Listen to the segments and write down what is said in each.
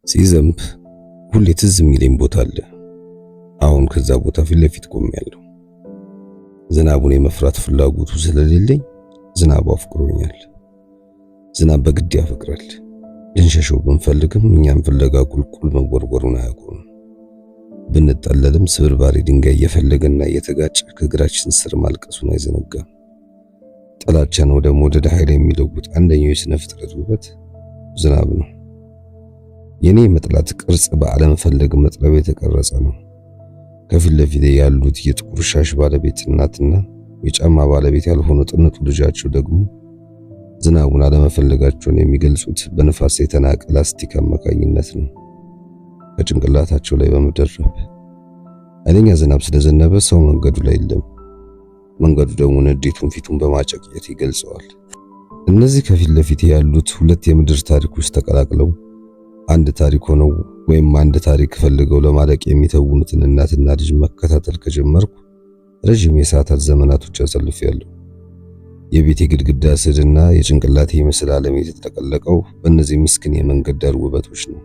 ሲዘንብ ሁሌ ትዝ የሚለኝ ቦታ አለ። አሁን ከዛ ቦታ ፊት ለፊት ቆሜያለሁ። ዝናቡን የመፍራት ፍላጎቱ ስለሌለኝ ዝናቡ አፍቅሮኛል። ዝናብ በግድ ያፈቅራል። ልንሸሸው ብንፈልግም እኛም ፍለጋ ቁልቁል መወርወሩን አያቆምም። ብንጠለልም ስብርባሪ ድንጋይ እየፈለገና እየተጋጨ ከእግራችን ስር ማልቀሱን አይዘነጋም። ጥላቻን ወደ መውደድ ኃይል የሚለውጥ አንደኛው የስነ ፍጥረት ውበት ዝናብ ነው። የኔ መጥላት ቅርጽ በአለመፈለግ መጥለብ የተቀረጸ ነው። ከፊት ለፊቴ ያሉት የጥቁር ሻሽ ባለቤት እናትና የጫማ ባለቤት ያልሆኑ ጥንጡ ልጃቸው ደግሞ ዝናቡን አለመፈለጋቸውን የሚገልጹት በንፋስ የተናቀ ላስቲክ አማካኝነት ነው። ከጭንቅላታቸው ላይ በመደረብ ኃይለኛ ዝናብ ስለዘነበ ሰው መንገዱ ላይ የለም። መንገዱ ደግሞ ንዴቱን ፊቱን በማጨቅየት ይገልጸዋል። እነዚህ ከፊት ለፊቴ ያሉት ሁለት የምድር ታሪኮች ተቀላቅለው አንድ ታሪክ ሆነው ወይም አንድ ታሪክ ፈልገው ለማለቅ የሚተውኑትን እናትና ልጅ መከታተል ከጀመርኩ ረጅም የሰዓታት ዘመናቶች አሳልፌያለሁ። የቤቴ ግድግዳ ስዕልና የጭንቅላቴ ምስል ዓለም የተጠቀለቀው በእነዚህ ምስኪን የመንገድ ዳር ውበቶች ነው።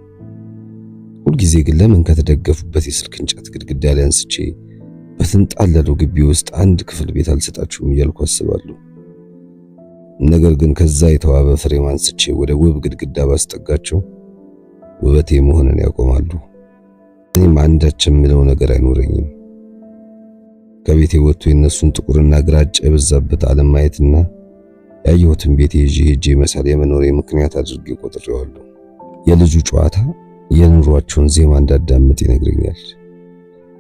ሁልጊዜ ግን ለምን ከተደገፉበት የስልክ እንጨት ግድግዳ ላይ አንስቼ በተንጣለለው ግቢ ውስጥ አንድ ክፍል ቤት አልሰጣችሁም እያልኩ አስባለሁ። ነገር ግን ከዛ የተዋበ ፍሬም አንስቼ ወደ ውብ ግድግዳ ባስጠጋቸው ውበቴ መሆንን ያቆማሉ። እኔም አንዳች የምለው ነገር አይኖረኝም። ከቤቴ ወጥቶ የነሱን ጥቁርና ግራጫ የበዛበት ዓለም ማየትና ያየሁትን ቤቴ ይዤ ሄጄ መሳል የመኖሬ ምክንያት አድርጌ ቆጥሬዋለሁ። የልጁ ጨዋታ የኑሯቸውን ዜማ እንዳዳምጥ ይነግረኛል።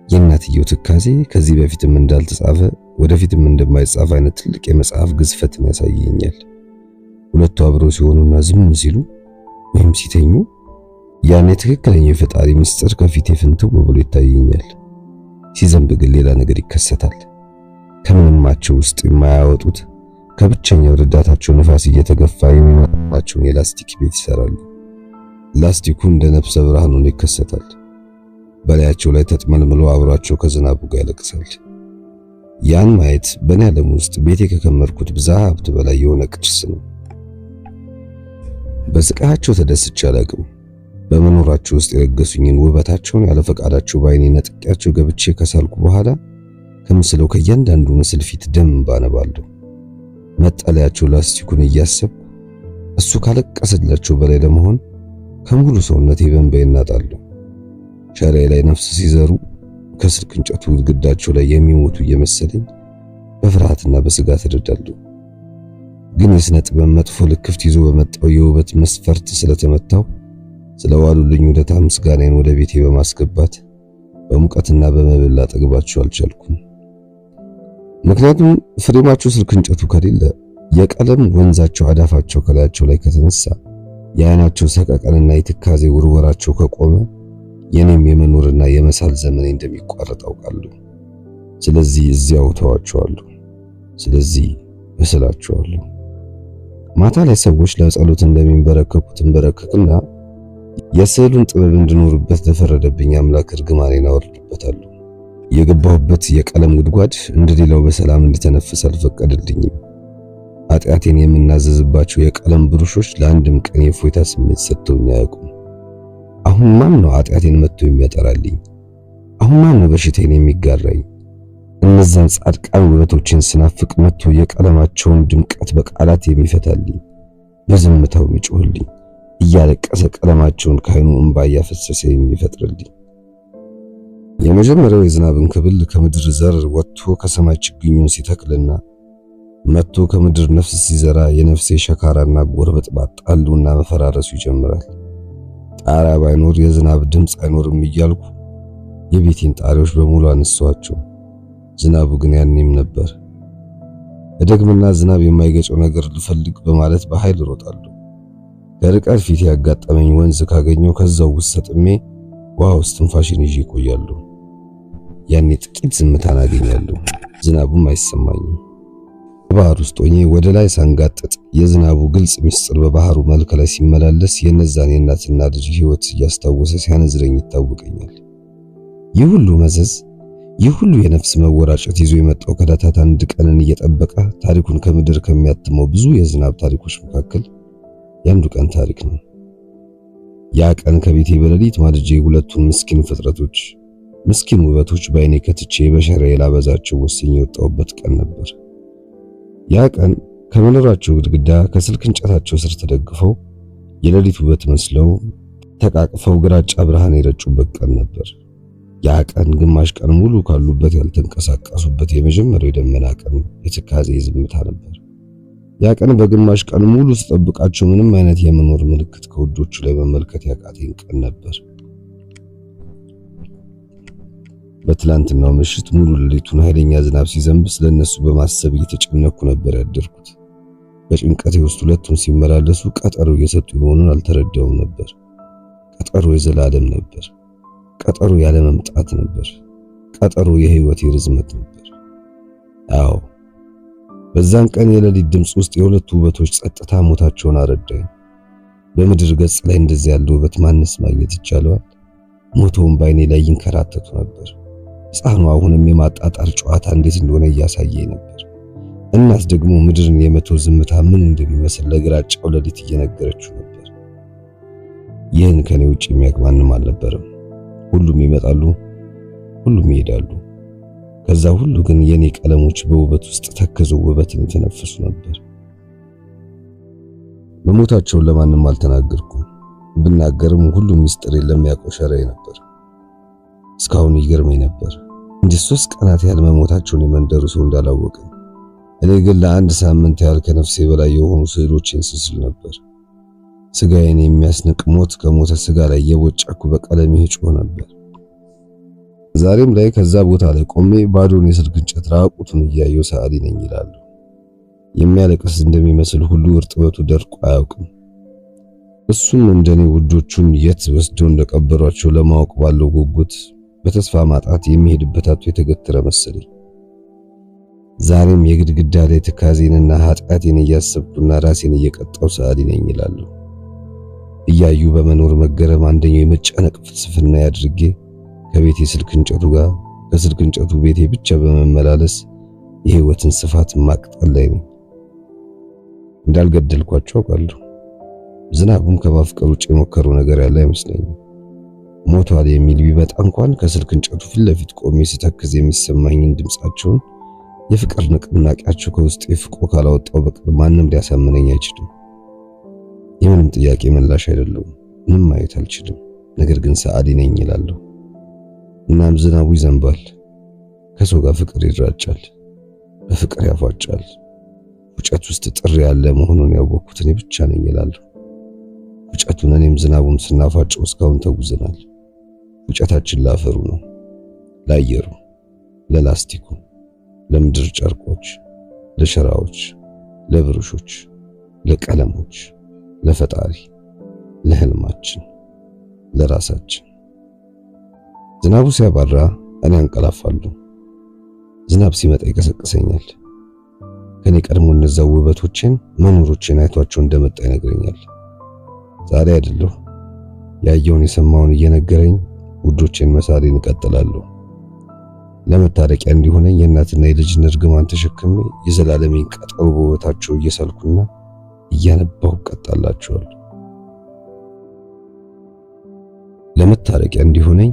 የእናትየው ትካዜ ከዚህ በፊትም እንዳልተጻፈ ወደፊትም እንደማይጻፍ አይነት ትልቅ የመጽሐፍ ግዝፈትን ያሳየኛል። ሁለቱ አብረው ሲሆኑና ዝም ሲሉ ወይም ሲተኙ ያኔ ትክክለኛ የፈጣሪ ምስጢር ከፊቴ ፍንትው ብሎ ይታየኛል። ሲዘንብ ግን ሌላ ነገር ይከሰታል። ከምንማቸው ውስጥ የማያወጡት ከብቸኛው ረዳታቸው ንፋስ እየተገፋ የሚመጣቸውን የላስቲክ ቤት ይሰራሉ። ላስቲኩ እንደ ነፍሰ ብርሃን ሆኖ ይከሰታል። በላያቸው ላይ ተጥመልምሎ አብሯቸው ከዝናቡ ጋር ያለቅሳል። ያን ማየት በእኔ ዓለም ውስጥ ቤቴ ከከመርኩት ብዝሃ ሀብት በላይ የሆነ ቅርስ ነው። በስቃያቸው ተደስቼ አላቅም። በመኖራቸው ውስጥ የለገሱኝን ውበታቸውን ያለ ፈቃዳቸው ባይኔ ነጥቂያቸው ገብቼ ከሳልኩ በኋላ ከምስለው ከእያንዳንዱ ምስል ፊት ደም ባነባለሁ። መጠለያቸው ላስቲኩን እያሰብኩ እሱ ካለቀሰላቸው በላይ ለመሆን ከሙሉ ሰውነቴ በእንባዬ እናጣለሁ። ሸራዬ ላይ ነፍስ ሲዘሩ ከስልክ እንጨቱ ግድግዳቸው ላይ የሚሞቱ እየመሰለኝ በፍርሃትና በስጋት እረዳለሁ። ግን የስነ ጥበብ መጥፎ ልክፍት ይዞ በመጣው የውበት መስፈርት ስለተመታው ስለዋሉልኝ ውለታ ምስጋናዬን ወደ ቤቴ በማስገባት በሙቀትና በመብል ላጠግባቸው አልቻልኩም። ምክንያቱም ፍሬማቸው ስልክ እንጨቱ ከሌለ የቀለም ወንዛቸው አዳፋቸው ከላያቸው ላይ ከተነሳ የዓይናቸው ሰቀቀንና የትካዜ ውርወራቸው ከቆመ የኔም የመኖርና የመሳል ዘመኔ እንደሚቋረጥ አውቃለሁ። ስለዚህ እዚያው ተዋቸዋለሁ። ስለዚህ እስላቸዋለሁ። ማታ ላይ ሰዎች ለጸሎት እንደሚንበረከኩት እንበረከክና የስዕሉን ጥበብ እንድኖርበት ለፈረደብኝ አምላክ እርግማኔን አወርድበታለሁ። የገባሁበት የቀለም ጉድጓድ እንደሌላው በሰላም እንድተነፍስ አልፈቀደልኝም። ኃጢአቴን የምናዘዝባቸው የቀለም ብሩሾች ለአንድም ቀን የፎይታ ስሜት ሰጥተውኝ አያውቁም። አሁን ማን ነው ኃጢአቴን መጥቶ የሚያጠራልኝ? አሁን ማን ነው በሽታዬን የሚጋራኝ? እነዛን ጻድቃን ውበቶችን ስናፍቅ መጥቶ የቀለማቸውን ድምቀት በቃላት የሚፈታልኝ፣ በዝምታው የሚጮህልኝ፣ እያለቀሰ ቀለማቸውን ከዓይኑ እንባ እያፈሰሰ የሚፈጥርልኝ። የመጀመሪያው የዝናብን ክብል ከምድር ዘር ወጥቶ ከሰማይ ችግኙን ሲተክልና መጥቶ ከምድር ነፍስ ሲዘራ የነፍሴ ሸካራና ጎርበጥባጥ ጣሉና መፈራረሱ ይጀምራል። ጣሪያ ባይኖር የዝናብ ድምፅ አይኖርም እያልኩ የቤቴን ጣሪያዎች በሙሉ አነሳኋቸው። ዝናቡ ግን ያኔም ነበር። እደግምና ዝናብ የማይገጨው ነገር ልፈልግ በማለት በኃይል እሮጣለሁ። ከርቀት ፊት ያጋጠመኝ ወንዝ ካገኘው ከዛው ውስጥ ሰጥሜ ውሃ ውስጥ ትንፋሽን ይዤ እቆያለሁ። ያኔ ጥቂት ዝምታን አገኛለሁ። ዝናቡም አይሰማኝም። በባህር ውስጥ ሆኜ ወደ ላይ ሳንጋጥጥ የዝናቡ ግልጽ ምስጢር በባህሩ መልክ ላይ ሲመላለስ የነዛን የእናትና ልጅ ሕይወት እያስታወሰ ሲያነዝረኝ ይታወቀኛል። ይህ ሁሉ መዘዝ፣ ይህ ሁሉ የነፍስ መወራጨት ይዞ የመጣው ከዕለታት አንድ ቀንን እየጠበቀ ታሪኩን ከምድር ከሚያትመው ብዙ የዝናብ ታሪኮች መካከል የአንዱ ቀን ታሪክ ነው። ያ ቀን ከቤቴ በሌሊት ማልጄ ሁለቱን ምስኪን ውበቶች በአይኔ ከትቼ በሸራዬ ላበዛቸው ወስኜ የወጣሁበት ቀን ነበር። ያ ቀን ከመኖራቸው ግድግዳ ከስልክ እንጨታቸው ስር ተደግፈው የሌሊት ውበት መስለው ተቃቅፈው ግራጫ ብርሃን የረጩበት ቀን ነበር። ያ ቀን ግማሽ ቀን ሙሉ ካሉበት ያልተንቀሳቀሱበት የመጀመሪያው የደመና ቀን የትካዜ ዝምታ ነበር። ያ ቀን በግማሽ ቀን ሙሉ ስጠብቃቸው ምንም አይነት የመኖር ምልክት ከውዶቹ ላይ መመልከት ያቃተኝ ቀን ነበር። በትላንትናው ምሽት ሙሉ ሌሊቱን ኃይለኛ ዝናብ ሲዘንብ ስለነሱ በማሰብ እየተጨነኩ ነበር ያደርኩት። በጭንቀቴ ውስጥ ሁለቱም ሲመላለሱ ቀጠሮ እየሰጡ መሆኑን አልተረዳውም ነበር። ቀጠሮ የዘላለም ነበር። ቀጠሮ ያለ መምጣት ነበር። ቀጠሮ የህይወቴ ርዝመት ነበር። አዎ፣ በዛን ቀን የሌሊት ድምፅ ውስጥ የሁለቱ ውበቶች ጸጥታ ሞታቸውን አረዳኝ። በምድር ገጽ ላይ እንደዚህ ያለ ውበት ማንስ ማግኘት ይቻለዋል? ሞተውን በአይኔ ላይ ይንከራተቱ ነበር። ሕፃኑ አሁንም የማጣጣር ጨዋታ እንዴት እንደሆነ እያሳየኝ ነበር። እናት ደግሞ ምድርን የመተው ዝምታ ምን እንደሚመስል ለግራጫው ሌሊት እየነገረችው ነበር። ይህን ከኔ ውጭ የሚያውቅ ማንም አልነበረም። ሁሉም ይመጣሉ፣ ሁሉም ይሄዳሉ። ከዛ ሁሉ ግን የኔ ቀለሞች በውበት ውስጥ ተከዘው ውበትን የተነፈሱ ነበር። መሞታቸውን ለማንም አልተናገርኩም። ብናገርም ሁሉም ሚስጥሬን ለሚያውቀው ሸራዬ ነበር። እስካሁን ይገርመኝ ነበር እንደ 3 ቀናት ያህል መሞታቸውን የመንደሩ ሰው እንዳላወቀ። እኔ ግን ለአንድ ሳምንት ያህል ከነፍሴ በላይ የሆኑ ስዕሎችን ስስል ነበር። ስጋዬን የሚያስንቅ ሞት ከሞተ ስጋ ላይ የቦጨኩ በቀለም ይጮህ ነበር። ዛሬም ላይ ከዛ ቦታ ላይ ቆሜ ባዶን የስልክ እንጨት ራቁቱን እያየሁ ሰዓሊ ነኝ ይላሉ። የሚያለቅስ እንደሚመስል ሁሉ እርጥበቱ ደርቆ አያውቅም። እሱም እንደኔ ውዶቹን የት ወስደው እንደቀበሯቸው ለማወቅ ባለው ጉጉት በተስፋ ማጣት የሚሄድበት አጥቶ የተገተረ መሰለኝ። ዛሬም የግድግዳ ላይ ትካዜንና ኃጢአቴን እያሰብኩና ራሴን እየቀጣው ሰዓሊ ነኝ ይላሉ። እያዩ በመኖር መገረም አንደኛው የመጨነቅ ፍልስፍና ያድርጌ ከቤቴ ስልክ እንጨቱ ጋር ከስልክ እንጨቱ ቤቴ ብቻ በመመላለስ የህይወትን ስፋት ማቅጠል ላይ ነኝ። እንዳልገደልኳቸው አውቃለሁ። ዝናቡም ከማፍቀር ውጭ የሞከረው ነገር ያለ አይመስለኝም። ሞቷል የሚል ቢመጣ እንኳን ከስልክ እንጨቱ ፊት ለፊት ቆሜ ስተክዝ የሚሰማኝን ድምጻቸውን የፍቅር ንቅናቄያቸው ከውስጤ ፍቆ ካላወጣው በቀር ማንም ሊያሳምነኝ አይችልም። የምንም ጥያቄ ምላሽ አይደለም። ምንም ማየት አልችልም፣ ነገር ግን ሰዓሊ ነኝ ይላለሁ። እናም ዝናቡ ይዘንባል፣ ከሰው ጋር ፍቅር ይራጫል፣ በፍቅር ያፏጫል። ውጨት ውስጥ ጥሪ ያለ መሆኑን ያወቅኩት እኔ ብቻ ነኝ ይላለሁ። ውጨቱን እኔም ዝናቡን ስናፋጨው እስካሁን ተጉዘናል። ውጨታችን ለአፈሩ ነው፣ ለአየሩ፣ ለላስቲኩ፣ ለምድር ጨርቆች፣ ለሸራዎች፣ ለብሩሾች፣ ለቀለሞች፣ ለፈጣሪ፣ ለህልማችን፣ ለራሳችን። ዝናቡ ሲያባራ እኔ አንቀላፋለሁ። ዝናብ ሲመጣ ይቀሰቅሰኛል። ከኔ ቀድሞ እነዛ ውበቶችን መኖሮችን አይቷቸው እንደመጣ ይነግረኛል። ዛሬ አይደለሁ ያየውን የሰማውን እየነገረኝ ውዶቼን መሳሌን እቀጥላለሁ። ለመታረቂያ እንዲሆነኝ የእናትና የልጅን እርግማን ተሸክሜ የዘላለሜን ቀጠሮ በውበታቸው እየሳልኩና እያነባሁ እቀጣላቸዋለሁ። ለመታረቂያ እንዲሆነኝ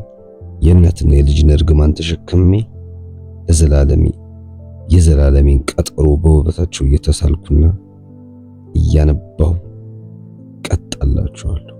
የእናትና የልጅን እርግማን ተሸክሜ የዘላለሜን ቀጠሮ በውበታቸው እየተሳልኩና እያነባሁ እቀጣላቸዋለሁ።